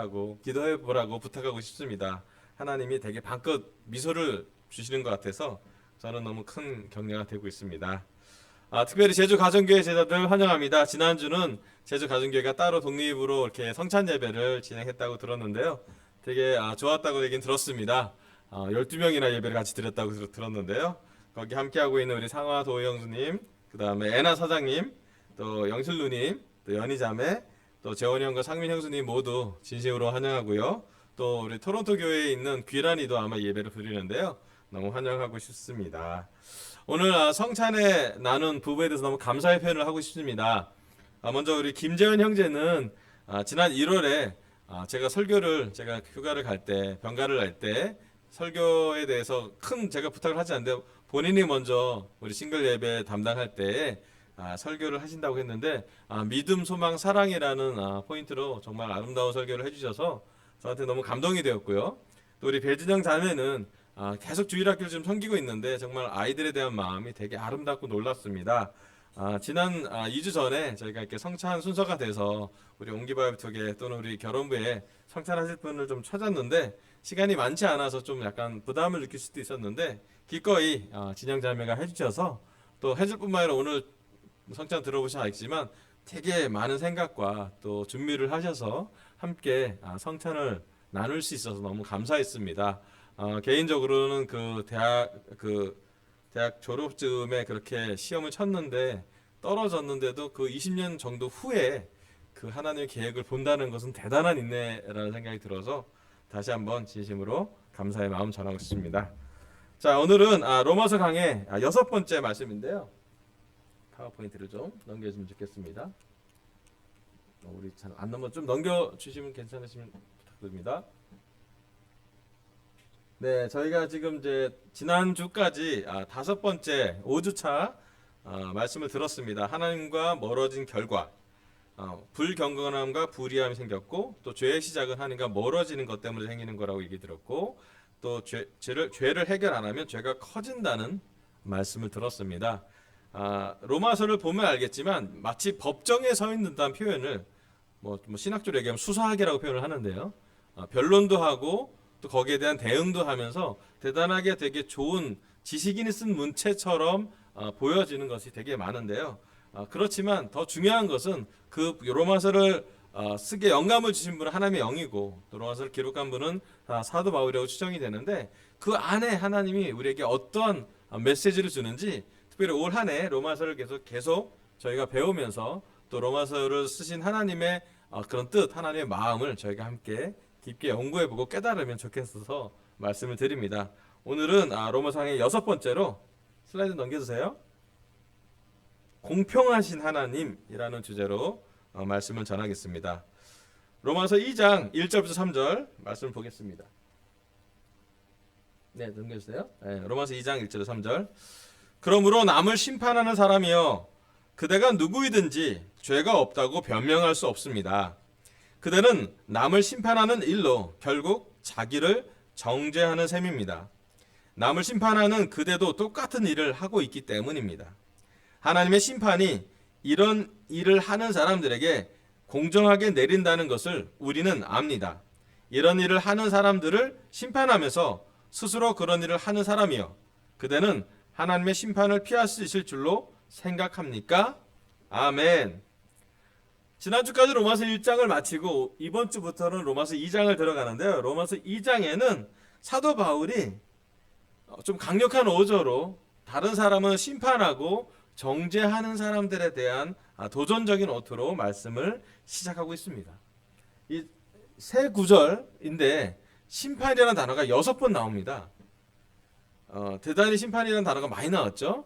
하고 기도해 보라고 부탁하고 싶습니다. 하나님이 되게 반껏 미소를 주시는 것 같아서 저는 너무 큰 격려가 되고 있습니다. 특별히 제주 가정교회 제자들 환영합니다. 지난주는 제주 가정교회가 따로 독립으로 이렇게 성찬 예배를 진행했다고 들었는데요. 되게 좋았다고 얘기는 들었습니다. 12명이나 예배를 같이 드렸다고 들었는데요. 거기 함께하고 있는 우리 상화 도영수님, 그 다음에 애나 사장님, 또 영실루님, 또 연희자매, 또 재원이 형과 상민 형수님 모두 진심으로 환영하고요. 또 우리 토론토 교회에 있는 귀란이도 아마 예배를 드리는데요. 너무 환영하고 싶습니다. 오늘 성찬에 나눈 부부에 대해서 너무 감사의 표현을 하고 싶습니다. 먼저 우리 김재현 형제는 지난 1월에 제가 휴가를 갈 때, 병가를 갈 때 설교에 대해서 큰 제가 부탁을 하지 않는데 본인이 먼저 우리 싱글 예배 담당할 때 설교를 하신다고 했는데 믿음, 소망, 사랑이라는 포인트로 정말 아름다운 설교를 해주셔서 저한테 너무 감동이 되었고요. 또 우리 배진영 자매는 계속 주일학교를 좀 섬기고 있는데 정말 아이들에 대한 마음이 되게 아름답고 놀랍습니다. 지난 2주 전에 저희가 이렇게 성찬 순서가 돼서 우리 옹기바이브톡에 또는 우리 결혼부에 성찬하실 분을 좀 찾았는데 시간이 많지 않아서 좀 약간 부담을 느낄 수도 있었는데 기꺼이 진영 자매가 해주셔서 또 해줄 뿐만 아니라 오늘 성찬 들어보셔야 알겠지만 되게 많은 생각과 또 준비를 하셔서 함께 성찬을 나눌 수 있어서 너무 감사했습니다. 개인적으로는 대학 졸업 즈음에 그렇게 시험을 쳤는데 떨어졌는데도 그 20년 정도 후에 그 하나님의 계획을 본다는 것은 대단한 인내라는 생각이 들어서 다시 한번 진심으로 감사의 마음 전하고 싶습니다. 자, 오늘은 로마서 강의 6번째 말씀인데요. 파워포인트를 좀 넘겨주시면 좋겠습니다. 우리 잘 안 넘어 좀 넘겨주시면 괜찮으시면 부탁드립니다. 네, 저희가 지금 이제 지난주까지 5번째 5주차 말씀을 들었습니다. 하나님과 멀어진 결과, 불경건함과 불의함이 생겼고 또 죄의 시작은 하나님과 멀어지는 것 때문에 생기는 거라고 얘기 들었고 또 죄를 해결 안 하면 죄가 커진다는 말씀을 들었습니다. 로마서를 보면 알겠지만 마치 법정에 서 있는다는 표현을 뭐 신학적으로 얘기하면 수사학이라고 표현을 하는데요. 변론도 하고 또 거기에 대한 대응도 하면서 대단하게 되게 좋은 지식인이 쓴 문체처럼 보여지는 것이 되게 많은데요. 그렇지만 더 중요한 것은 그 로마서를 쓰게 영감을 주신 분은 하나님의 영이고 또 로마서를 기록한 분은 사도 바울이라고 추정이 되는데 그 안에 하나님이 우리에게 어떠한 메시지를 주는지 특별히 올 한 해 로마서를 계속 저희가 배우면서 또 로마서를 쓰신 하나님의 그런 뜻, 하나님의 마음을 저희가 함께 깊게 연구해보고 깨달으면 좋겠어서 말씀을 드립니다. 오늘은 로마서의 6번째로 슬라이드 넘겨주세요. 공평하신 하나님이라는 주제로 말씀을 전하겠습니다. 로마서 2장 1절부터 3절 말씀을 보겠습니다. 네, 넘겨주세요. 네, 로마서 2장 1절부터 3절. 그러므로 남을 심판하는 사람이여 그대가 누구이든지 죄가 없다고 변명할 수 없습니다. 그대는 남을 심판하는 일로 결국 자기를 정죄하는 셈입니다. 남을 심판하는 그대도 똑같은 일을 하고 있기 때문입니다. 하나님의 심판이 이런 일을 하는 사람들에게 공정하게 내린다는 것을 우리는 압니다. 이런 일을 하는 사람들을 심판하면서 스스로 그런 일을 하는 사람이여 그대는 하나님의 심판을 피할 수 있을 줄로 생각합니까? 아멘. 지난주까지 로마서 1장을 마치고 이번 주부터는 로마서 2장을 들어가는데요. 로마서 2장에는 사도 바울이 좀 강력한 어조로 다른 사람은 심판하고 정죄하는 사람들에 대한 도전적인 어투로 말씀을 시작하고 있습니다. 이 세 구절인데 심판이라는 단어가 6번 나옵니다. 대단히 심판이라는 단어가 많이 나왔죠.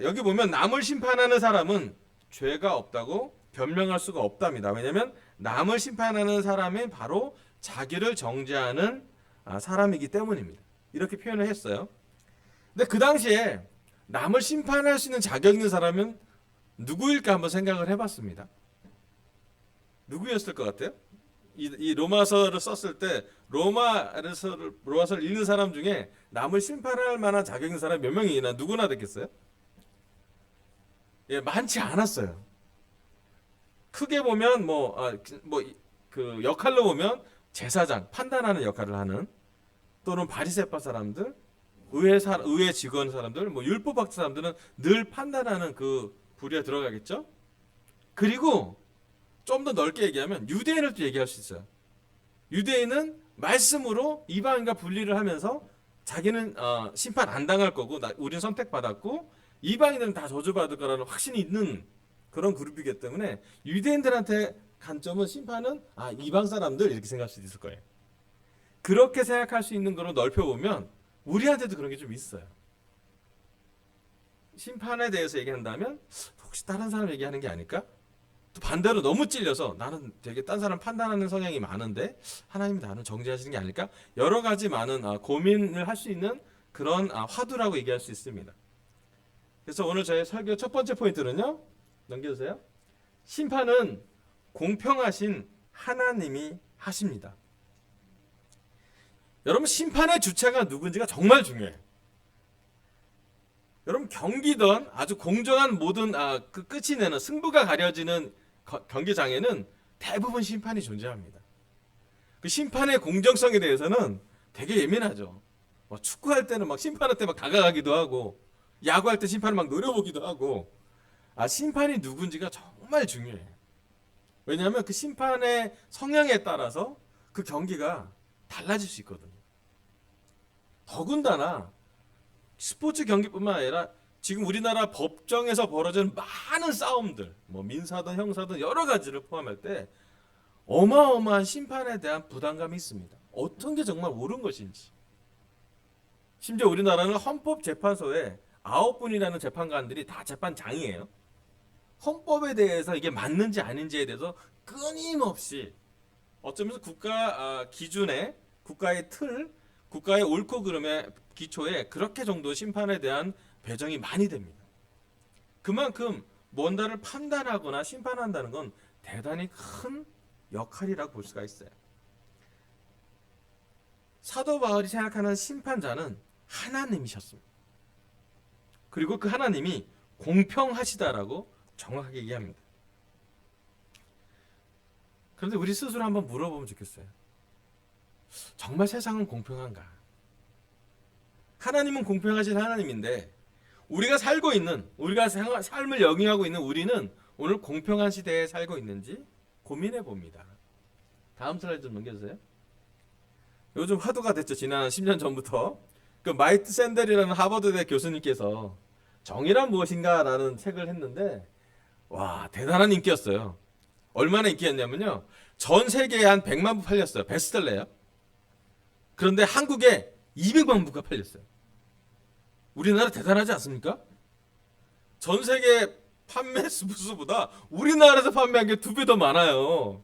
여기 보면 남을 심판하는 사람은 죄가 없다고 변명할 수가 없답니다. 왜냐하면 남을 심판하는 사람이 바로 자기를 정죄하는 사람이기 때문입니다. 이렇게 표현을 했어요. 근데 그 당시에 남을 심판할 수 있는 자격 있는 사람은 누구일까 한번 생각을 해봤습니다. 누구였을 것 같아요? 이 로마서를 썼을 때 로마서를 읽는 사람 중에 남을 심판할 만한 자격 있는 사람이 몇 명이나 누구나 됐겠어요? 예, 많지 않았어요. 크게 보면 그 역할로 보면 제사장, 판단하는 역할을 하는, 또는 바리새파 사람들, 의회 직원 사람들, 뭐 율법학자 사람들은 늘 판단하는 그 부류에 들어가겠죠. 그리고 좀 더 넓게 얘기하면 유대인을 또 얘기할 수 있어요. 유대인은 말씀으로 이방인과 분리를 하면서 자기는 심판 안 당할 거고, 우린 선택받았고 이방인들은 다 저주받을 거라는 확신이 있는 그런 그룹이기 때문에 유대인들한테 관점은, 심판은 이방 사람들 이렇게 생각할 수 있을 거예요. 그렇게 생각할 수 있는 거로 넓혀보면 우리한테도 그런 게 좀 있어요. 심판에 대해서 얘기한다면 혹시 다른 사람 얘기하는 게 아닐까? 또 반대로 너무 찔려서 나는 되게 딴 사람 판단하는 성향이 많은데 하나님이 나는 정죄하시는 게 아닐까? 여러 가지 많은 고민을 할 수 있는 그런 화두라고 얘기할 수 있습니다. 그래서 오늘 저의 설교 첫 번째 포인트는요, 넘겨주세요. 심판은 공평하신 하나님이 하십니다. 여러분, 심판의 주체가 누군지가 정말 중요해요. 여러분, 경기던 아주 공정한 모든 그 끝이 내는 승부가 가려지는 경기장에는 대부분 심판이 존재합니다. 그 심판의 공정성에 대해서는 되게 예민하죠. 축구할 때는 막 심판한테 막 다가가기도 하고, 야구할 때 심판을 막 노려보기도 하고, 심판이 누군지가 정말 중요해요. 왜냐하면 그 심판의 성향에 따라서 그 경기가 달라질 수 있거든요. 더군다나 스포츠 경기뿐만 아니라 지금 우리나라 법정에서 벌어지는 많은 싸움들, 뭐 민사든 형사든 여러 가지를 포함할 때 어마어마한 심판에 대한 부담감이 있습니다. 어떤 게 정말 옳은 것인지. 심지어 우리나라는 헌법재판소에 9분이라는 재판관들이 다 재판장이에요. 헌법에 대해서 이게 맞는지 아닌지에 대해서 끊임없이, 어쩌면서 국가 기준에, 국가의 틀, 국가의 옳고 그름의 기초에 그렇게 정도 심판에 대한 배정이 많이 됩니다. 그만큼 뭔가를 판단하거나 심판한다는 건 대단히 큰 역할이라고 볼 수가 있어요. 사도 바울이 생각하는 심판자는 하나님이셨습니다. 그리고 그 하나님이 공평하시다라고 정확하게 얘기합니다. 그런데 우리 스스로 한번 물어보면 좋겠어요. 정말 세상은 공평한가? 하나님은 공평하신 하나님인데 우리가 살고 있는, 우리가 삶을 영위하고 있는 우리는 오늘 공평한 시대에 살고 있는지 고민해 봅니다. 다음 슬라이드 좀 넘겨주세요. 요즘 화두가 됐죠. 지난 10년 전부터 그 마이트 샌델이라는 하버드대 교수님께서 정의란 무엇인가 라는 책을 했는데, 와, 대단한 인기였어요. 얼마나 인기였냐면요, 전 세계에 한 100만 부 팔렸어요. 베스트셀러예요. 그런데 한국에 200만 부가 팔렸어요. 우리나라 대단하지 않습니까? 전 세계 판매 수보다 우리나라에서 판매한 게 2배 더 많아요.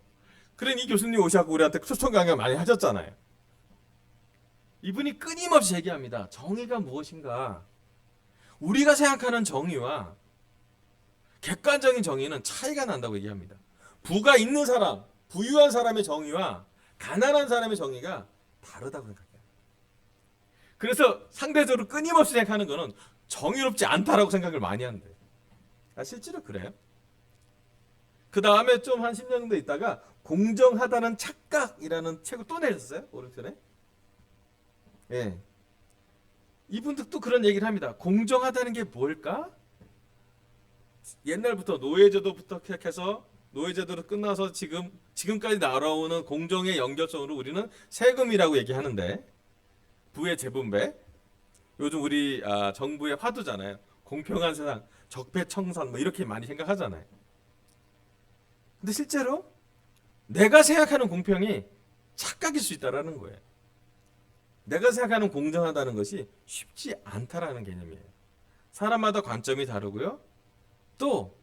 그러니 이 교수님 오셔서 우리한테 초청 강연 많이 하셨잖아요. 이분이 끊임없이 얘기합니다. 정의가 무엇인가? 우리가 생각하는 정의와 객관적인 정의는 차이가 난다고 얘기합니다. 부가 있는 사람, 부유한 사람의 정의와 가난한 사람의 정의가 다르다고 생각해요. 그래서 상대적으로 끊임없이 생각하는 것은 정의롭지 않다라고 생각을 많이 한대요. 실제로 그래요. 그 다음에 좀 한 10년 정도 있다가 공정하다는 착각이라는 책을 또 내셨어요. 오른편에. 예. 이분도 또 그런 얘기를 합니다. 공정하다는 게 뭘까? 옛날부터 노예제도부터 시작해서 노예제도로 끝나서 지금까지 날아오는 공정의 연결성으로 우리는 세금이라고 얘기하는데, 부의 재분배, 요즘 우리 정부의 화두잖아요. 공평한 세상, 적폐청산 뭐 이렇게 많이 생각하잖아요. 근데 실제로 내가 생각하는 공평이 착각일 수 있다라는 거예요. 내가 생각하는 공정하다는 것이 쉽지 않다라는 개념이에요. 사람마다 관점이 다르고요. 또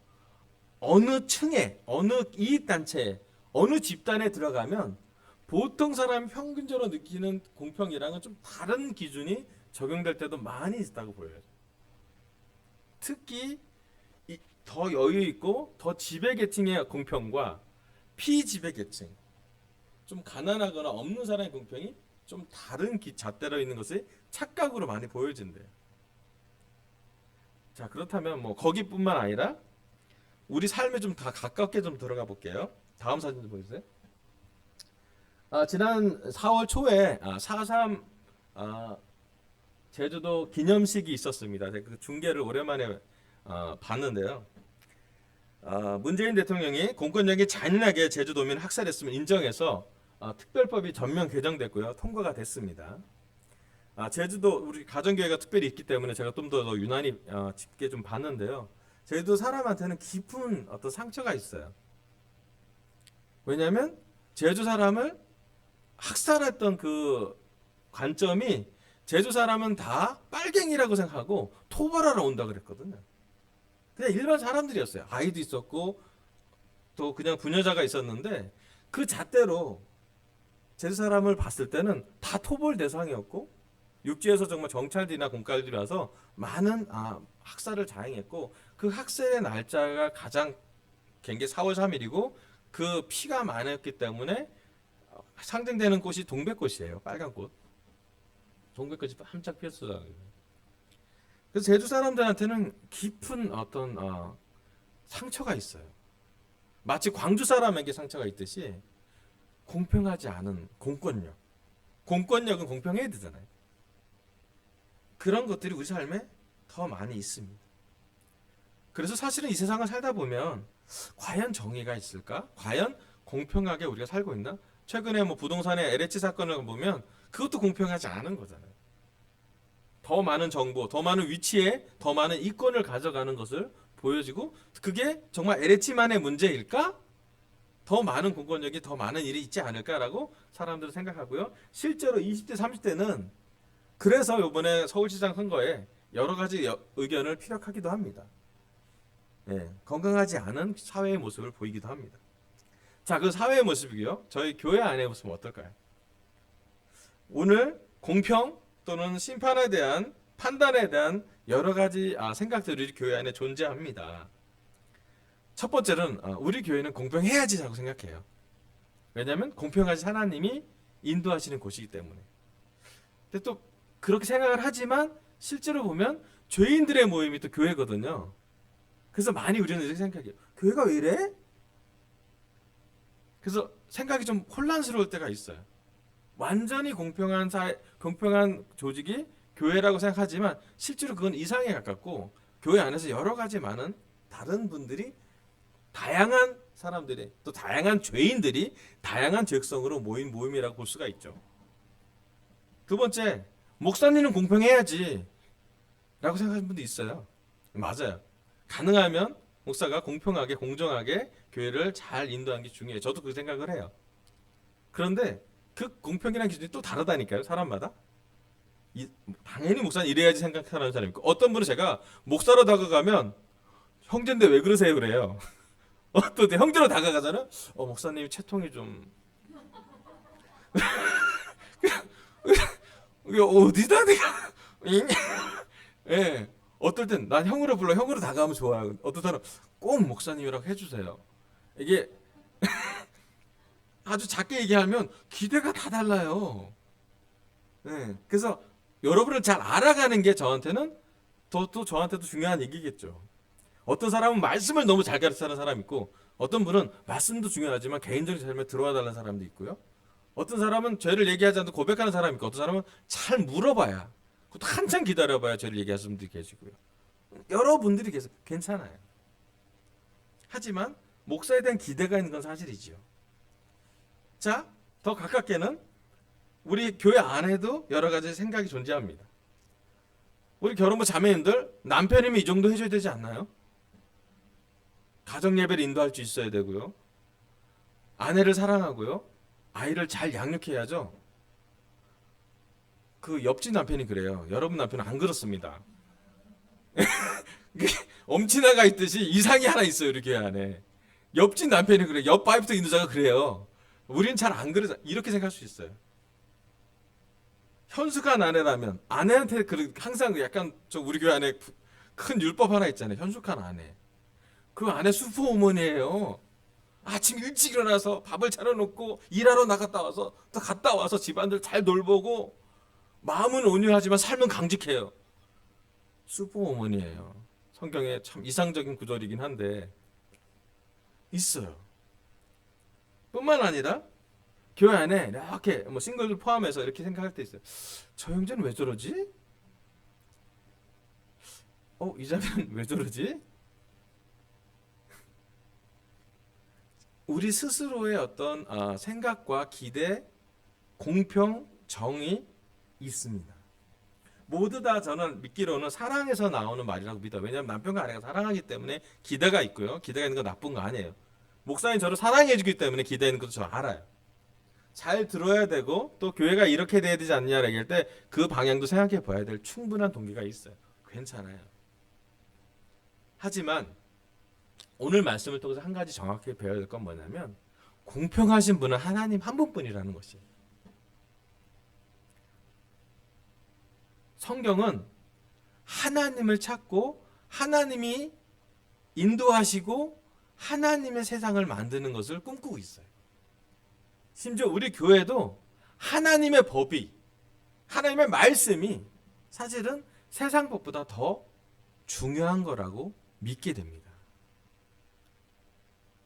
어느 층에, 어느 이익단체에, 어느 집단에 들어가면 보통 사람 평균적으로 느끼는 공평이랑은 좀 다른 기준이 적용될 때도 많이 있다고 보여요. 특히 더 여유 있고 더 지배계층의 공평과 피지배계층, 좀 가난하거나 없는 사람의 공평이 좀 다른 잣대로 있는 것이 착각으로 많이 보여진대요. 자, 그렇다면 뭐 거기뿐만 아니라 우리 삶에 좀 다 가깝게 좀 들어가 볼게요. 다음 사진 좀 보여주세요. 지난 4월 초에 4.3 제주도 기념식이 있었습니다. 제가 그 중계를 오랜만에 봤는데요. 문재인 대통령이 공권력이 잔인하게 제주도민을 학살했음을 인정해서 특별법이 전면 개정됐고요. 통과가 됐습니다. 제주도 우리 가정교회가 특별히 있기 때문에 제가 좀 더 유난히 짙게 좀 봤는데요. 제주도 사람한테는 깊은 어떤 상처가 있어요. 왜냐하면 제주 사람을 학살했던 그 관점이 제주 사람은 다 빨갱이라고 생각하고 토벌하러 온다 그랬거든요. 그냥 일반 사람들이었어요. 아이도 있었고 또 그냥 부녀자가 있었는데 그 잣대로 제주 사람을 봤을 때는 다 토벌 대상이었고 육지에서 정말 정찰들이나 공갈들이 와서 많은 학살을 자행했고 그 학살의 날짜가 가장 긴 게 4월 3일이고 그 피가 많았기 때문에 상징되는 꽃이 동백꽃이에요. 빨간 꽃. 동백꽃이 한짝 피었어요. 그래서 제주 사람들한테는 깊은 어떤 상처가 있어요. 마치 광주 사람에게 상처가 있듯이 공평하지 않은 공권력. 공권력은 공평해야 되잖아요. 그런 것들이 우리 삶에 더 많이 있습니다. 그래서 사실은 이 세상을 살다 보면 과연 정의가 있을까? 과연 공평하게 우리가 살고 있나? 최근에 뭐 부동산의 LH 사건을 보면 그것도 공평하지 않은 거잖아요. 더 많은 정보, 더 많은 위치에 더 많은 이권을 가져가는 것을 보여지고 그게 정말 LH만의 문제일까? 더 많은 공권력이 더 많은 일이 있지 않을까라고 사람들은 생각하고요. 실제로 20대, 30대는 그래서 이번에 서울시장 선거에 여러 가지 의견을 피력하기도 합니다. 건강하지 않은 사회의 모습을 보이기도 합니다. 자, 그 사회의 모습이요. 저희 교회 안의 모습은 어떨까요? 오늘 공평 또는 심판에 대한 판단에 대한 여러 가지 생각들이 교회 안에 존재합니다. 첫 번째는 우리 교회는 공평해야지라고 생각해요. 왜냐하면 공평하지 하나님이 인도하시는 곳이기 때문에. 근데 또 그렇게 생각을 하지만 실제로 보면 죄인들의 모임이 또 교회거든요. 그래서 많이 우리는 이렇게 생각해요. 교회가 왜 이래? 그래서 생각이 좀 혼란스러울 때가 있어요. 완전히 공평한 공평한 조직이 교회라고 생각하지만 실제로 그건 이상에 가깝고 교회 안에서 여러 가지 많은 다른 분들이 다양한 사람들이 또 다양한 죄인들이 다양한 죄성으로 모인 모임이라고 볼 수가 있죠. 두 번째, 목사님은 공평해야지 라고 생각하는 분도 있어요. 맞아요. 가능하면 목사가 공평하게 공정하게 교회를 잘 인도하는 게 중요해요. 저도 그 생각을 해요. 그런데 그 공평이라는 기준이 또 다르다니까요. 사람마다. 당연히 목사는 이래야지 생각하는 사람이 있고 어떤 분은 제가 목사로 다가가면 형제인데 왜 그러세요 그래요. 어떤 때 형제로 다가가잖아. 목사님 채통이 좀 이게 어디다 내가 예. 어떨 땐 난 형으로 불러 형으로 다가가면 좋아요. 어떤 사람 꼭 목사님이라고 해주세요. 이게 아주 작게 얘기하면 기대가 다 달라요. 네. 그래서 여러분을 잘 알아가는 게 저한테는 또 저한테도 중요한 얘기겠죠. 어떤 사람은 말씀을 너무 잘 가르치는 사람이 있고 어떤 분은 말씀도 중요하지만 개인적인 삶에 들어와 달라는 사람도 있고요. 어떤 사람은 죄를 얘기하지 않고 고백하는 사람이 있고 어떤 사람은 잘 물어봐야 그것도 한참 기다려봐야 죄를 얘기하시는 분들이 계시고요. 여러분들이 계속 괜찮아요. 하지만 목사에 대한 기대가 있는 건 사실이지요. 자, 더 가깝게는 우리 교회 안에도 여러 가지 생각이 존재합니다. 우리 결혼부 자매님들 남편이면 이 정도 해줘야 되지 않나요? 가정 예배를 인도할 수 있어야 되고요. 아내를 사랑하고요. 아이를 잘 양육해야죠. 그 옆집 남편이 그래요. 여러분 남편은 안 그렇습니다. 엄친아가 있듯이 이상이 하나 있어요. 우리 교회 안에. 옆집 남편이 그래. 옆 와이프도 인도자가 그래요. 우리는 잘 안 그러자. 이렇게 생각할 수 있어요. 현숙한 아내라면 아내한테 항상 약간 우리 교회 안에 큰 율법 하나 있잖아요. 현숙한 아내. 그 아내 슈퍼우먼이에요. 아침 일찍 일어나서 밥을 차려놓고 일하러 나갔다 와서 또 갔다 와서 집안들 잘 돌보고 마음은 온유하지만 삶은 강직해요. 슈퍼우먼이에요. 성경에 참 이상적인 구절이긴 한데 있어요. 뿐만 아니라 교회 안에 이렇게 뭐 싱글들 포함해서 이렇게 생각할 때 있어요. 저 형제는 왜 저러지? 이 자매는 왜 저러지? 우리 스스로의 어떤 생각과 기대, 공평, 정의 있습니다. 모두 다 저는 믿기로는 사랑에서 나오는 말이라고 믿어요. 왜냐하면 남편과 아내가 사랑하기 때문에 기대가 있고요. 기대가 있는 건 나쁜 거 아니에요. 목사님 저를 사랑해주기 때문에 기대하는 것도 저 알아요. 잘 들어야 되고 또 교회가 이렇게 돼야 되지 않느냐라고 얘기할 때 그 방향도 생각해 봐야 될 충분한 동기가 있어요. 괜찮아요. 하지만 오늘 말씀을 통해서 한 가지 정확하게 배워야 될 건 뭐냐면 공평하신 분은 하나님 한 분뿐이라는 것이에요. 성경은 하나님을 찾고 하나님이 인도하시고 하나님의 세상을 만드는 것을 꿈꾸고 있어요. 심지어 우리 교회도 하나님의 법이, 하나님의 말씀이 사실은 세상 법보다 더 중요한 거라고 믿게 됩니다.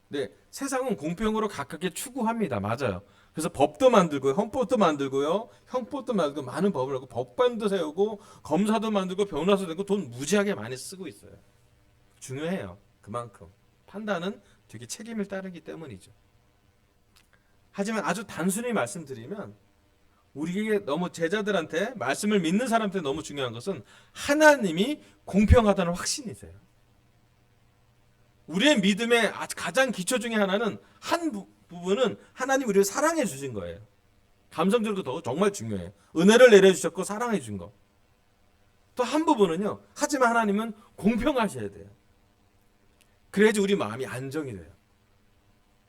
네, 세상은 공평으로 가깝게 추구합니다. 맞아요. 그래서 법도 만들고요, 헌법도 만들고요, 형법도 만들고 많은 법을 하고 법관도 세우고 검사도 만들고 변호사도 되고 돈 무지하게 많이 쓰고 있어요. 중요해요. 그만큼 판단은 되게 책임을 따르기 때문이죠. 하지만 아주 단순히 말씀드리면 우리에게 너무 제자들한테 말씀을 믿는 사람한테 너무 중요한 것은 하나님이 공평하다는 확신이세요. 우리의 믿음의 가장 기초 중에 하나는 한 부분은 하나님 우리를 사랑해 주신 거예요. 감성적으로 더 정말 중요해요. 은혜를 내려주셨고 사랑해 준 거. 또 한 부분은요. 하지만 하나님은 공평하셔야 돼요. 그래야지 우리 마음이 안정이 돼요.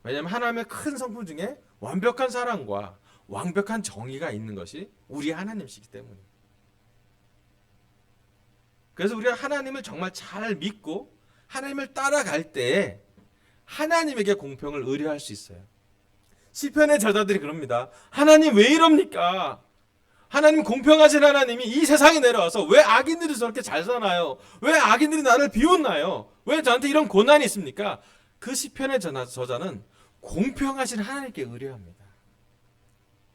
왜냐하면 하나님의 큰 성품 중에 완벽한 사랑과 완벽한 정의가 있는 것이 우리 하나님이시기 때문입니다. 그래서 우리가 하나님을 정말 잘 믿고 하나님을 따라갈 때 하나님에게 공평을 의뢰할 수 있어요. 시편의 저자들이 그럽니다. 하나님 왜 이럽니까? 하나님 공평하신 하나님이 이 세상에 내려와서 왜 악인들이 저렇게 잘 사나요? 왜 악인들이 나를 비웃나요? 왜 저한테 이런 고난이 있습니까? 그 시편의 저자는 공평하신 하나님께 의뢰합니다.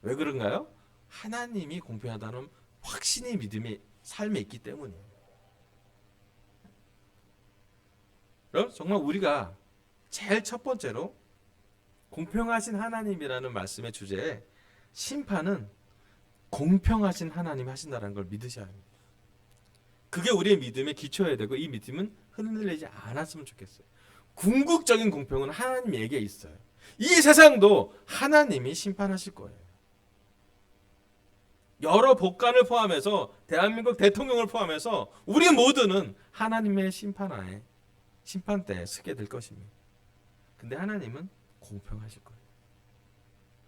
왜 그런가요? 하나님이 공평하다는 확신이 믿음이 삶에 있기 때문이에요. 그럼 정말 우리가 제일 첫 번째로 공평하신 하나님이라는 말씀의 주제에 심판은 공평하신 하나님이 하신다는 걸 믿으셔야 합니다. 그게 우리의 믿음의 기초여야 되고 이 믿음은 흔들리지 않았으면 좋겠어요. 궁극적인 공평은 하나님에게 있어요. 이 세상도 하나님이 심판하실 거예요. 여러 법관을 포함해서 대한민국 대통령을 포함해서 우리 모두는 하나님의 심판하에 심판대에 서게 될 것입니다. 근데 하나님은 공평하실 거예요.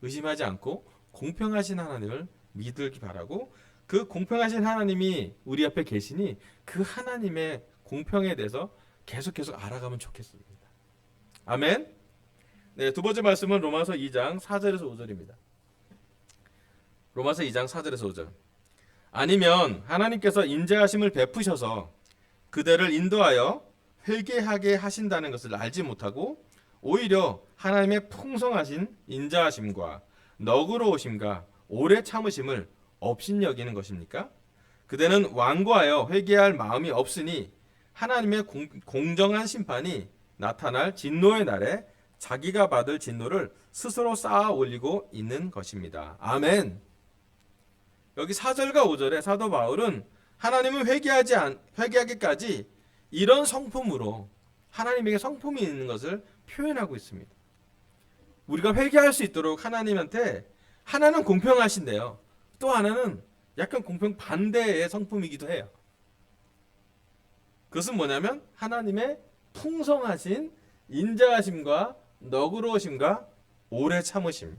의심하지 않고 공평하신 하나님을 믿기 바라고 그 공평하신 하나님이 우리 앞에 계시니 그 하나님의 공평에 대해서 계속 알아가면 좋겠습니다. 아멘. 네, 두 번째 말씀은 로마서 2장 4절에서 5절입니다. 로마서 2장 4절에서 5절. 아니면 하나님께서 인자하심을 베푸셔서 그대를 인도하여 회개하게 하신다는 것을 알지 못하고 오히려 하나님의 풍성하신 인자하심과 너그러우심과 오래 참으심을 업신여기는 것입니까? 그대는 완고하여 회개할 마음이 없으니 하나님의 공정한 심판이 나타날 진노의 날에 자기가 받을 진노를 스스로 쌓아 올리고 있는 것입니다. 아멘. 여기 4절과 5절에 사도 바울은 하나님은 회개하기까지 이런 성품으로 하나님에게 성품이 있는 것을 표현하고 있습니다. 우리가 회개할 수 있도록 하나님한테 하나는 공평하신데요. 또 하나는 약간 공평 반대의 성품이기도 해요. 그것은 뭐냐면 하나님의 풍성하신 인자하심과 너그러우심과 오래 참으심이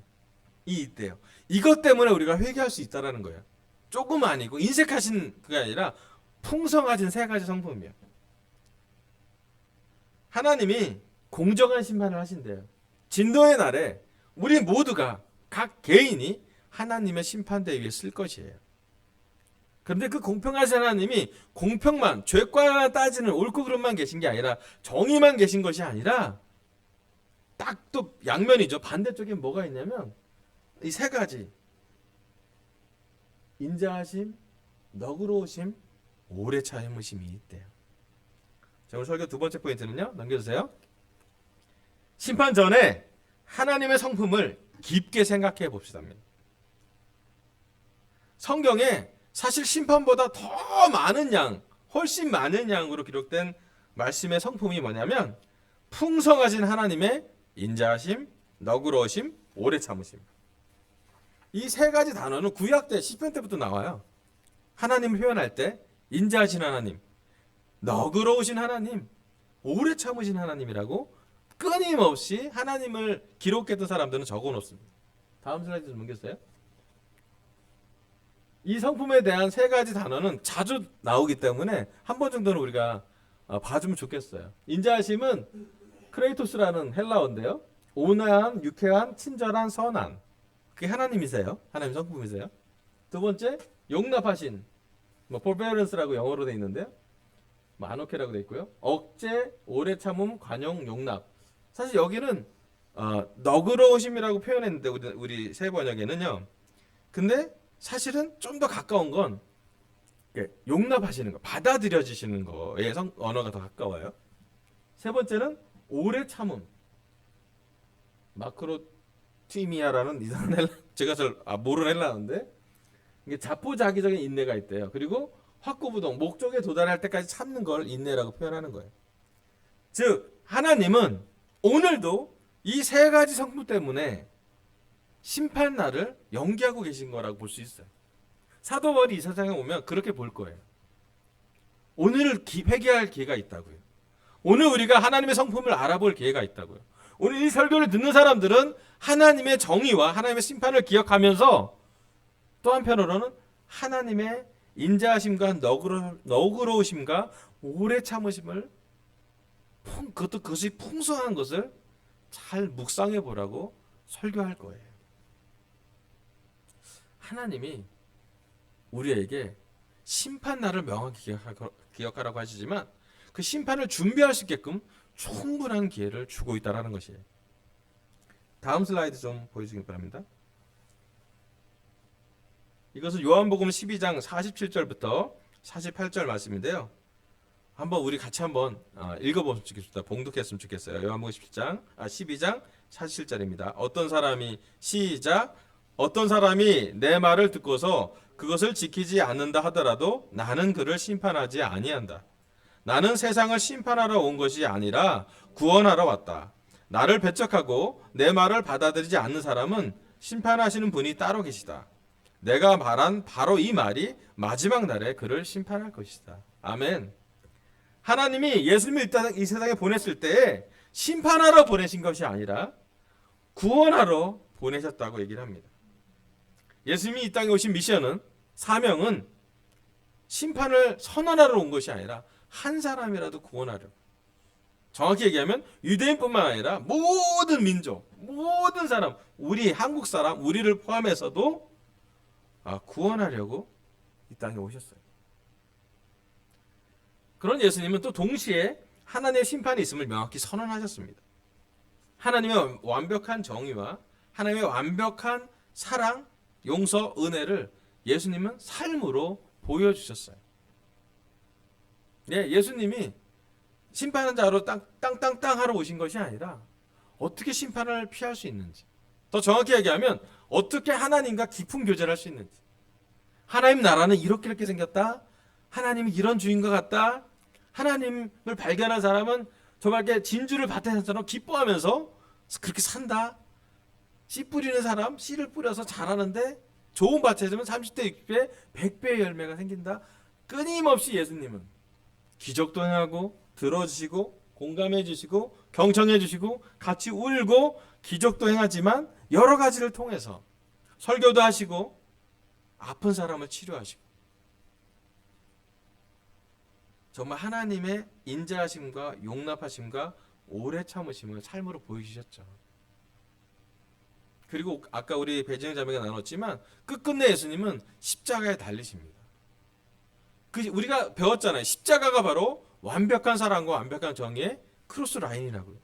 있대요. 이것 때문에 우리가 회개할 수 있다는 거예요. 조금 아니고 인색하신 그게 아니라 풍성하신 세 가지 성품이에요. 하나님이 공정한 심판을 하신대요. 진노의 날에 우리 모두가 각 개인이 하나님의 심판대 위에 쓸 것이에요. 그런데 그 공평하신 하나님이 공평만 죄과만 따지는 옳고 그름만 계신 게 아니라 정의만 계신 것이 아니라 딱 또 양면이죠. 반대쪽에 뭐가 있냐면 이 세 가지 인자하심, 너그러우심, 오래 참으심이 있대요. 자, 오늘 설교 두 번째 포인트는요. 넘겨주세요. 심판 전에 하나님의 성품을 깊게 생각해 봅시다. 성경에 사실 심판보다 더 많은 양, 훨씬 많은 양으로 기록된 말씀의 성품이 뭐냐면 풍성하신 하나님의 인자하심, 너그러우심, 오래 참으심. 이 세 가지 단어는 구약 때 시편 때부터 나와요. 하나님을 표현할 때 인자하신 하나님, 너그러우신 하나님, 오래 참으신 하나님이라고 끊임없이 하나님을 기록했던 사람들은 적어놓습니다. 다음 슬라이드 좀 넘겼어요. 이 성품에 대한 세 가지 단어는 자주 나오기 때문에 한 번 정도는 우리가 봐주면 좋겠어요. 인자하심은 크레이토스라는 헬라어인데요. 온화한, 유쾌한, 친절한, 선한. 그게 하나님이세요. 하나님 성품이세요. 두 번째, 용납하신. forbearance라고 영어로 되어 있는데요. 안오케라고 되어 있고요. 억제, 오래 참음, 관용, 용납. 사실 여기는 너그러우심이라고 표현했는데 우리 새 번역에는요. 근데 사실은 좀 더 가까운 건 용납하시는 거, 받아들여지시는 거에 언어가 더 가까워요. 세 번째는 오래 참음. 마크로티미아라는 이상한 헬라, 제가 잘 모르는 헬라어인데 이게 자포자기적인 인내가 있대요. 그리고 확고부동, 목적에 도달할 때까지 참는 걸 인내라고 표현하는 거예요. 즉 하나님은 오늘도 이 세 가지 성품 때문에 심판 날을 연기하고 계신 거라고 볼 수 있어요. 사도 바울이 이 세상에 오면 그렇게 볼 거예요. 오늘 회개할 기회가 있다고요. 오늘 우리가 하나님의 성품을 알아볼 기회가 있다고요. 오늘 이 설교를 듣는 사람들은 하나님의 정의와 하나님의 심판을 기억하면서 또 한편으로는 하나님의 인자하심과 너그러우심과 오래 참으심을 그것이 풍성한 것을 잘 묵상해 보라고 설교할 거예요. 하나님이 우리에게 심판 날을 명확히 기억하라고 하시지만 그 심판을 준비할 수 있게끔 충분한 기회를 주고 있다는 것이에요. 다음 슬라이드 좀 보여주시기 바랍니다. 이것은 요한복음 12장 47절부터 48절 말씀인데요. 한번 우리 같이 한번 읽어보면 좋겠습니다. 봉독했으면 좋겠어요. 요한복음 12장 47절입니다. 어떤 사람이 시작 어떤 사람이 내 말을 듣고서 그것을 지키지 않는다 하더라도 나는 그를 심판하지 아니한다. 나는 세상을 심판하러 온 것이 아니라 구원하러 왔다. 나를 배척하고 내 말을 받아들이지 않는 사람은 심판하시는 분이 따로 계시다. 내가 말한 바로 이 말이 마지막 날에 그를 심판할 것이다. 아멘. 하나님이 예수님을 이 세상에 보냈을 때 심판하러 보내신 것이 아니라 구원하러 보내셨다고 얘기를 합니다. 예수님이 이 땅에 오신 미션은 사명은 심판을 선언하러 온 것이 아니라 한 사람이라도 구원하려. 정확히 얘기하면 유대인뿐만 아니라 모든 민족, 모든 사람, 우리 한국 사람, 우리를 포함해서도 구원하려고 이 땅에 오셨어요. 그런 예수님은 또 동시에 하나님의 심판이 있음을 명확히 선언하셨습니다. 하나님의 완벽한 정의와 하나님의 완벽한 사랑, 용서, 은혜를 예수님은 삶으로 보여주셨어요. 예수님이 심판한 자로 땅땅땅 하러 오신 것이 아니라 어떻게 심판을 피할 수 있는지, 더 정확히 얘기하면 어떻게 하나님과 깊은 교제를 할 수 있는지, 하나님 나라는 이렇게 생겼다, 하나님이 이런 주인과 같다, 하나님을 발견한 사람은 정말 진주를 밭에 산처럼 기뻐하면서 그렇게 산다, 씨 뿌리는 사람 씨를 뿌려서 자라는데 좋은 밭에 있으면 30대 60배 100배의 열매가 생긴다. 끊임없이 예수님은 기적도 행하고 들어주시고 공감해 주시고 경청해 주시고 같이 울고 기적도 행하지만 여러 가지를 통해서 설교도 하시고 아픈 사람을 치료하시고 정말 하나님의 인자하심과 용납하심과 오래 참으심을 삶으로 보여주셨죠. 그리고 아까 우리 배진영 자매가 나눴지만 끝끝내 예수님은 십자가에 달리십니다. 우리가 배웠잖아요. 십자가가 바로 완벽한 사랑과 완벽한 정의의 크로스 라인이라고요.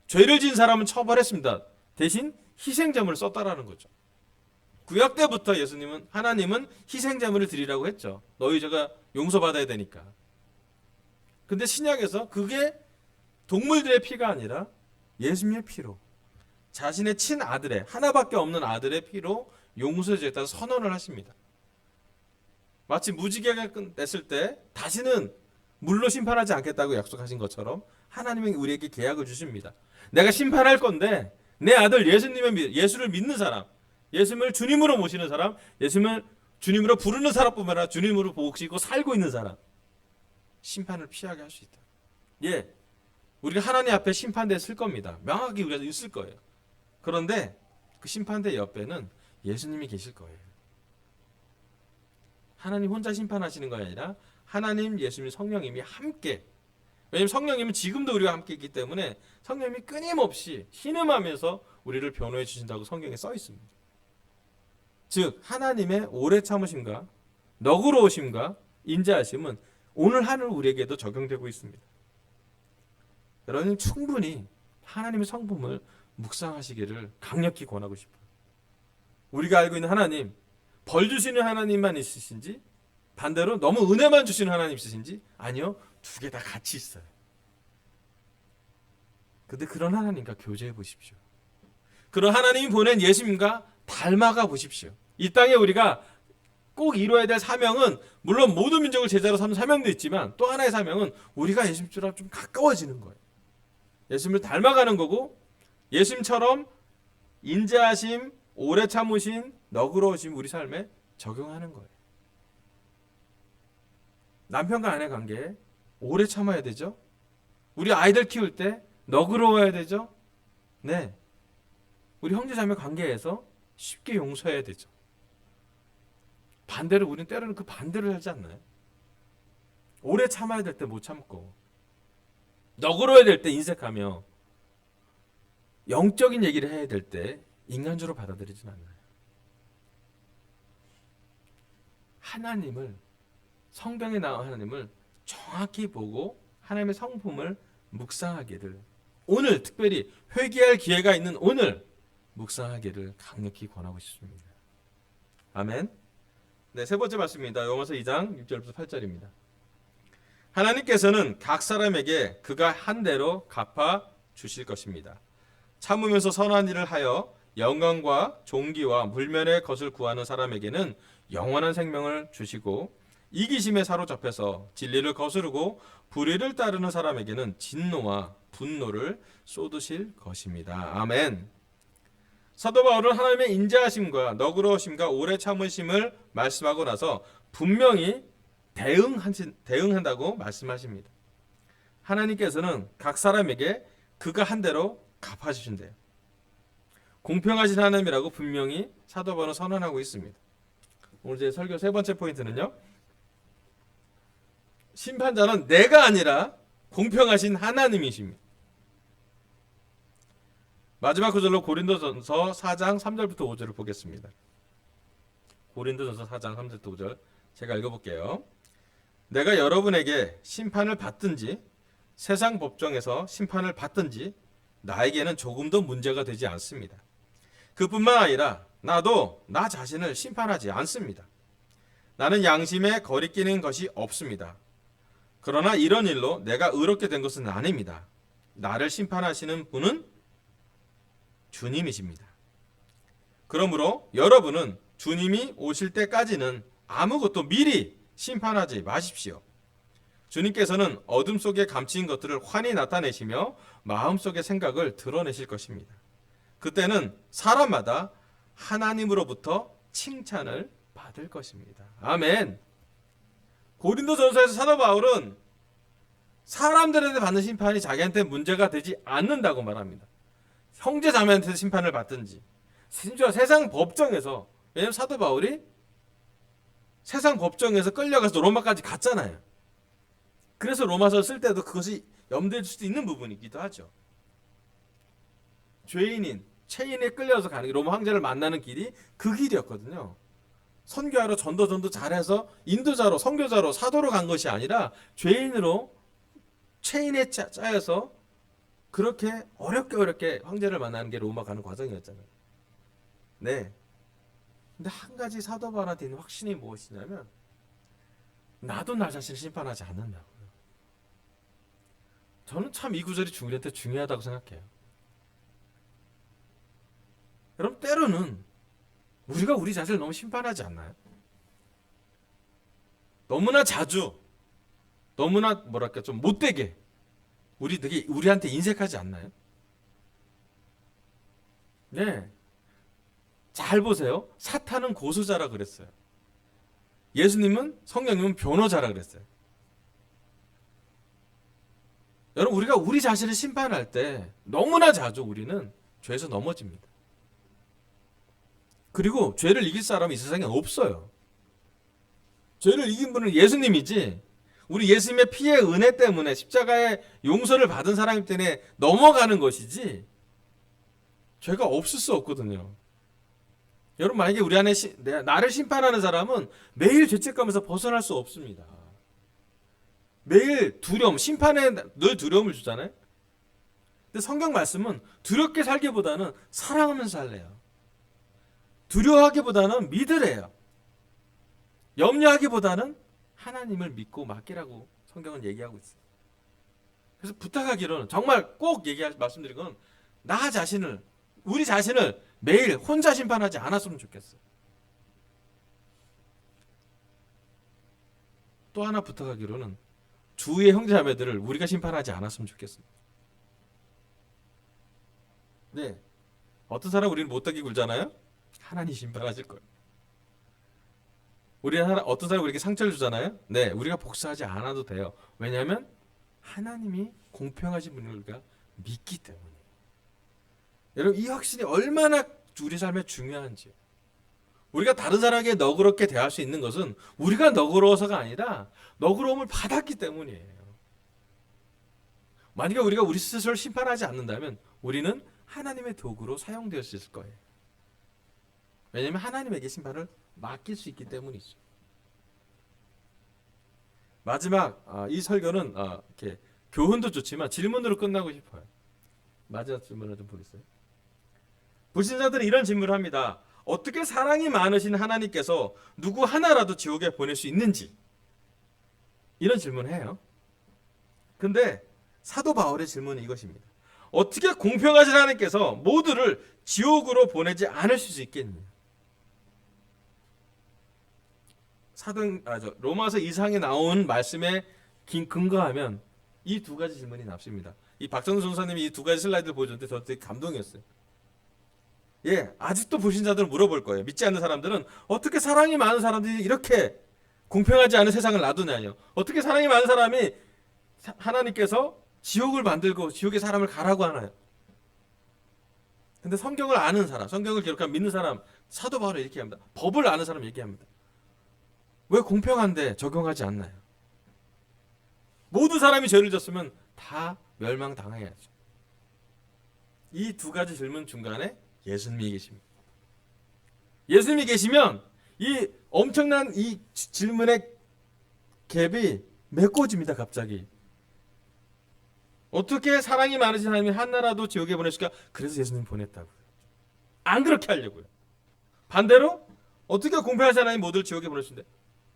죄를 지은 사람은 처벌했습니다. 대신 희생제물을 썼다라는 거죠. 구약 때부터 하나님은 희생제물을 드리라고 했죠. 너희 죄가 용서받아야 되니까. 근데 신약에서 그게 동물들의 피가 아니라 예수님의 피로, 자신의 친아들의, 하나밖에 없는 아들의 피로 용서해주겠다는 선언을 하십니다. 마치 무지개가 냈을 때 다시는 물로 심판하지 않겠다고 약속하신 것처럼 하나님이 우리에게 계약을 주십니다. 내가 심판할 건데 내 아들 예수를 믿는 사람, 예수님을 주님으로 모시는 사람, 예수님을 주님으로 부르는 사람뿐만 아니라 주님으로 복시고 살고 있는 사람, 심판을 피하게 할 수 있다. 예, 우리가 하나님 앞에 심판대에 쓸 겁니다. 명확히 우리가 있을 거예요. 그런데 그 심판대 옆에는 예수님이 계실 거예요. 하나님 혼자 심판하시는 것이 아니라 하나님, 예수님, 성령님이 함께, 왜냐하면 성령님은 지금도 우리와 함께 있기 때문에 성령님이 끊임없이 신음하면서 우리를 변호해 주신다고 성경에 써 있습니다. 즉 하나님의 오래 참으심과 너그러우심과 인자하심은 오늘 하늘 우리에게도 적용되고 있습니다. 여러분 충분히 하나님의 성품을 묵상하시기를 강력히 권하고 싶어요. 우리가 알고 있는 하나님, 벌 주시는 하나님만 있으신지, 반대로 너무 은혜만 주시는 하나님 있으신지, 아니요, 두 개 다 같이 있어요. 근데 그런 하나님과 교제해 보십시오. 그런 하나님이 보낸 예수님과 닮아가 보십시오. 이 땅에 우리가 꼭 이루어야 될 사명은 물론 모든 민족을 제자로 삼는 사명도 있지만 또 하나의 사명은 우리가 예수님처럼 좀 가까워지는 거예요. 예수님을 닮아가는 거고 예수님처럼 인자하심, 오래 참으신, 너그러우심 우리 삶에 적용하는 거예요. 남편과 아내 관계에 오래 참아야 되죠. 우리 아이들 키울 때 너그러워야 되죠. 네, 우리 형제자매 관계에서 쉽게 용서해야 되죠. 반대로 우리는 때로는 그 반대를 하지 않나요? 오래 참아야 될 때 못 참고 너그러워야 될 때 인색하며 영적인 얘기를 해야 될 때 인간적으로 받아들이진 않나요? 하나님을, 성경에 나온 하나님을 정확히 보고 하나님의 성품을 묵상하기를, 오늘 특별히 회개할 기회가 있는 오늘 묵상하기를 강력히 권하고 싶습니다. 아멘. 네, 세 번째 말씀입니다. 로마서 2장 6절부터 8절입니다. 하나님께서는 각 사람에게 그가 한 대로 갚아 주실 것입니다. 참으면서 선한 일을 하여 영광과 존귀와 물면의 것을 구하는 사람에게는 영원한 생명을 주시고, 이기심에 사로잡혀서 진리를 거스르고 불의를 따르는 사람에게는 진노와 분노를 쏟으실 것입니다. 아멘. 사도 바울은 하나님의 인자하심과 너그러우심과 오래 참으심을 말씀하고 나서 분명히 대응한다고 말씀하십니다. 하나님께서는 각 사람에게 그가 한 대로 갚아주신대요. 공평하신 하나님이라고 분명히 사도 바울은 선언하고 있습니다. 오늘 제 설교 세 번째 포인트는요, 심판자는 내가 아니라 공평하신 하나님이십니다. 마지막 구절로 고린도전서 4장 3절부터 5절을 보겠습니다. 고린도전서 4장 3절부터 5절 제가 읽어볼게요. 내가 여러분에게 심판을 받든지 세상 법정에서 심판을 받든지 나에게는 조금도 문제가 되지 않습니다. 그뿐만 아니라 나도 나 자신을 심판하지 않습니다. 나는 양심에 거리끼는 것이 없습니다. 그러나 이런 일로 내가 의롭게 된 것은 아닙니다. 나를 심판하시는 분은 주님이십니다. 그러므로 여러분은 주님이 오실 때까지는 아무것도 미리 심판하지 마십시오. 주님께서는 어둠 속에 감추인 것들을 환히 나타내시며 마음속의 생각을 드러내실 것입니다. 그때는 사람마다 하나님으로부터 칭찬을 받을 것입니다. 아멘. 고린도전서에서 사도 바울은 사람들한테 받는 심판이 자기한테 문제가 되지 않는다고 말합니다. 형제 자매한테 심판을 받든지, 심지어 세상 법정에서, 왜냐하면 사도 바울이 세상 법정에서 끌려가서 로마까지 갔잖아요. 그래서 로마서 쓸 때도 그것이 염두에 둘 수도 있는 부분이기도 하죠. 체인에 끌려서 가는 로마 황제를 만나는 길이 그 길이었거든요. 선교하러 전도 잘해서 인도자로, 선교자로, 사도로 간 것이 아니라 죄인으로 체인에 짜여서 그렇게 어렵게 황제를 만나는 게 로마 가는 과정이었잖아요. 네. 근데 한 가지 사도 바울한테 있는 확신이 무엇이냐면 나도 나 자신을 심판하지 않는다고요. 저는 참 이 구절이 우리한테 중요하다고 생각해요. 여러분 때로는 우리가 우리 자신을 너무 심판하지 않나요? 너무나 자주 너무나 뭐랄까 좀 못되게 우리한테 인색하지 않나요? 네. 잘 보세요. 사탄은 고소자라 그랬어요. 예수님은 성령님은 변호자라 그랬어요. 여러분 우리가 우리 자신을 심판할 때 너무나 자주 우리는 죄에서 넘어집니다. 그리고 죄를 이길 사람이 이 세상에 없어요. 죄를 이긴 분은 예수님이지 우리 예수님의 피의 은혜 때문에 십자가의 용서를 받은 사람 때문에 넘어가는 것이지 죄가 없을 수 없거든요. 여러분 만약에 우리 안에 나를 심판하는 사람은 매일 죄책감에서 벗어날 수 없습니다. 매일 두려움, 심판에 늘 두려움을 주잖아요. 근데 성경 말씀은 두렵게 살기보다는 사랑하면서 살래요. 두려워하기보다는 믿으래요. 염려하기보다는 하나님을 믿고 맡기라고 성경은 얘기하고 있어요. 그래서 부탁하기로는 정말 꼭 말씀드린 건 나 자신을 우리 자신을 매일 혼자 심판하지 않았으면 좋겠어요. 또 하나 부탁하기로는 주위의 형제자매들을 우리가 심판하지 않았으면 좋겠습니다. 네, 어떤 사람 우리는 못되게 굴잖아요. 하나님 심판하실 거예요. 어떤 사람 우리에게 상처를 주잖아요. 네, 우리가 복수하지 않아도 돼요. 왜냐하면 하나님이 공평하신 분을 우리가 믿기 때문에. 여러분 이 확신이 얼마나 우리 삶에 중요한지. 우리가 다른 사람에게 너그럽게 대할 수 있는 것은 우리가 너그러워서가 아니라 너그러움을 받았기 때문이에요. 만약에 우리가 우리 스스로를 심판하지 않는다면 우리는 하나님의 도구로 사용될 수 있을 거예요. 왜냐하면 하나님에게 심판을 맡길 수 있기 때문이죠. 마지막 이 설교는 이렇게 교훈도 좋지만 질문으로 끝나고 싶어요. 마지막 질문을 좀 보겠어요. 불신자들은 이런 질문을 합니다. 어떻게 사랑이 많으신 하나님께서 누구 하나라도 지옥에 보낼 수 있는지 이런 질문을 해요. 근데 사도 바울의 질문은 이것입니다. 어떻게 공평하신 하나님께서 모두를 지옥으로 보내지 않을 수 있겠느냐? 로마서 2장에 나온 말씀에 근거하면 이 두 가지 질문이 나옵니다. 이 박정수 전사님이 이 두 가지 슬라이드를 보여줬는데 저 되게 감동이었어요. 예, 아직도 불신자들은 물어볼 거예요. 믿지 않는 사람들은 어떻게 사랑이 많은 사람들이 이렇게 공평하지 않은 세상을 놔두냐요. 어떻게 사랑이 많은 사람이 하나님께서 지옥을 만들고 지옥에 사람을 가라고 하나요? 근데 성경을 아는 사람, 성경을 기록한 믿는 사람, 사도 바울은 이렇게 합니다. 법을 아는 사람 얘기합니다. 왜 공평한데 적용하지 않나요? 모든 사람이 죄를 졌으면 다 멸망당해야죠. 이 두 가지 질문 중간에 예수님이 계십니다. 예수님이 계시면 이 엄청난 이 질문의 갭이 메꿔집니다. 갑자기. 어떻게 사랑이 많으신 하나님이 하나라도 지옥에 보내실까? 그래서 예수님 보냈다고요. 안 그렇게 하려고요. 반대로 어떻게 공평하신 하나님 모두를 지옥에 보내신대?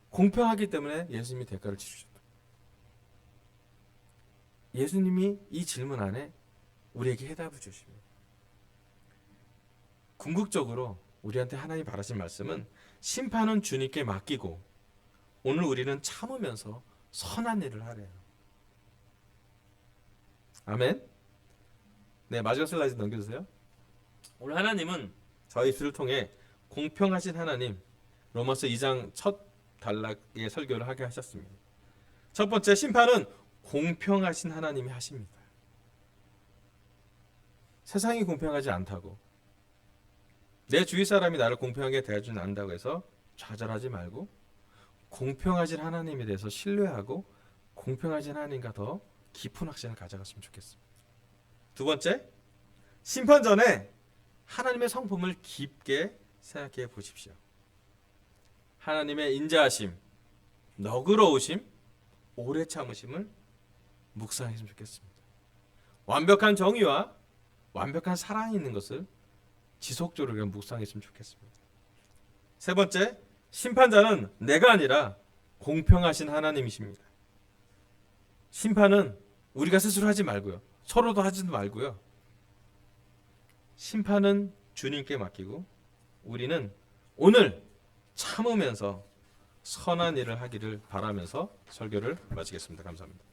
공평하기 때문에 예수님이 대가를 치르셨다. 예수님이 이 질문 안에 우리에게 해답을 주십니다. 궁극적으로 우리한테 하나님 바라신 말씀은 심판은 주님께 맡기고 오늘 우리는 참으면서 선한 일을 하래요. 아멘. 네, 마지막 슬라이드 넘겨주세요. 오늘 하나님은 저희 입술을 통해 공평하신 하나님 로마서 2장 첫 단락의 설교를 하게 하셨습니다. 첫 번째, 심판은 공평하신 하나님이 하십니다. 세상이 공평하지 않다고, 내 주위 사람이 나를 공평하게 대해주지 않는다고 해서 좌절하지 말고 공평하신 하나님에 대해서 신뢰하고 공평하신 하나님과 더 깊은 확신을 가져갔으면 좋겠습니다. 두 번째, 심판 전에 하나님의 성품을 깊게 생각해 보십시오. 하나님의 인자하심, 너그러우심, 오래 참으심을 묵상했으면 좋겠습니다. 완벽한 정의와 완벽한 사랑이 있는 것을 지속적으로 그냥 묵상했으면 좋겠습니다. 세 번째, 심판자는 내가 아니라 공평하신 하나님이십니다. 심판은 우리가 스스로 하지 말고요. 서로도 하지도 말고요. 심판은 주님께 맡기고 우리는 오늘 참으면서 선한 일을 하기를 바라면서 설교를 마치겠습니다. 감사합니다.